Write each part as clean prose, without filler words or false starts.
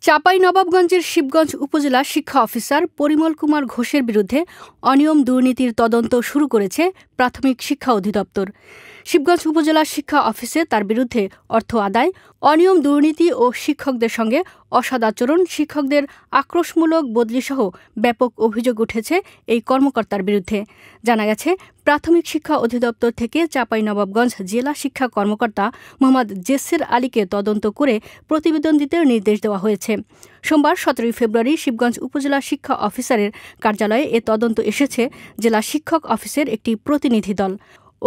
চাঁপাইনবাবগঞ্জের শিবগঞ্জ উপজেলা শিক্ষা অফিসার পরিমল কুমার ঘোষের বিরুদ্ধে অনিয়ম দুর্নীতির তদন্ত শুরু করেছে প্রাথমিক শিক্ষা অধিদপ্তর। শিবগঞ্জ উপজেলা শিক্ষা অফিসে তার বিরুদ্ধে অর্থ আদায়, অনিয়ম দুর্নীতি ও শিক্ষকদের সঙ্গে অসদাচরণ, শিক্ষকদের আক্রোশমূলক বদলিসহ ব্যাপক অভিযোগ উঠেছে এই কর্মকর্তার বিরুদ্ধে। জানা গেছে, প্রাথমিক শিক্ষা অধিদপ্তর থেকে চাঁপাইনবাবগঞ্জ জেলা শিক্ষা কর্মকর্তা মোহাম্মদ জেসের আলীকে তদন্ত করে প্রতিবেদন দিতে নির্দেশ দেওয়া হয়েছে। সোমবার 17 ফেব্রুয়ারি শিবগঞ্জ উপজেলা শিক্ষা অফিসারের কার্যালয়ে এ তদন্ত এসেছে জেলা শিক্ষক অফিসের একটি প্রতিনিধি দল।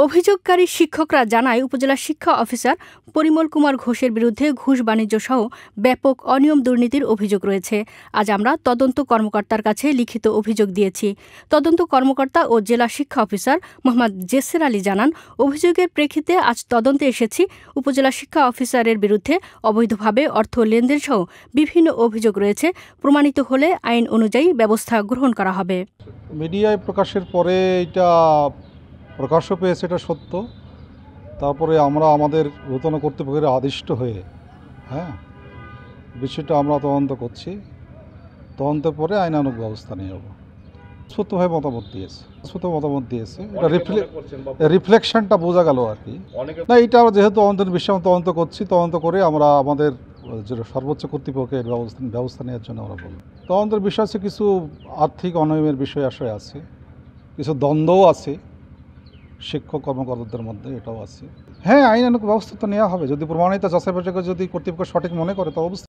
অভিযোগকারী শিক্ষকরা জানায়, উপজেলা শিক্ষা অফিসার পরিমল কুমার ঘোষের বিরুদ্ধে ঘুষ বাণিজ্য সহ ব্যাপক অনিয়ম দুর্নীতির অভিযোগ রয়েছে। আজ আমরা তদন্ত কর্মকর্তার কাছে লিখিত অভিযোগ দিয়েছি। তদন্ত কর্মকর্তা ও জেলা শিক্ষা অফিসার মোহাম্মদ জেসের আলী জানান, অভিযোগের প্রেক্ষিতে আজ তদন্তে এসেছি। উপজেলা শিক্ষা অফিসারের বিরুদ্ধে অবৈধভাবে অর্থ লেনদেন সহ বিভিন্ন অভিযোগ রয়েছে। প্রমাণিত হলে আইন অনুযায়ী ব্যবস্থা গ্রহণ করা হবে। মিডিয়ায় প্রকাশের পরে এটা প্রকাশ্য পেয়েছে, এটা সত্য। তারপরে আমরা আমাদের ঊর্ধ্বতন কর্তৃপক্ষের আদিষ্ট হয়ে বিষয়টা আমরা তদন্ত করছি। তদন্তের পরে আইনানুগ ব্যবস্থা নিয়ে যাব। সত্যভাবে মতামত দিয়েছে এটা রিফ্লেকশনটা বোঝা গেল আর কি। না, এটা যেহেতু আমাদের বিষয় তদন্ত করছি, তদন্ত করে আমরা আমাদের যে সর্বোচ্চ কর্তৃপক্ষের ব্যবস্থা নেওয়ার জন্য আমরা বলব। তদন্তের বিষয় আছে, কিছু আর্থিক অনিয়মের বিষয় আশয় আছে, কিছু দ্বন্দ্বও আছে শিক্ষক কর্মকর্তাদের মধ্যে, এটাও আছে। হ্যাঁ, আইনানুগ ব্যবস্থা তো নেওয়া হবে। যদি প্রমাণিত যাচাই বাছাই করে যদি কর্তৃপক্ষ সঠিক মনে করে তো অবস্থা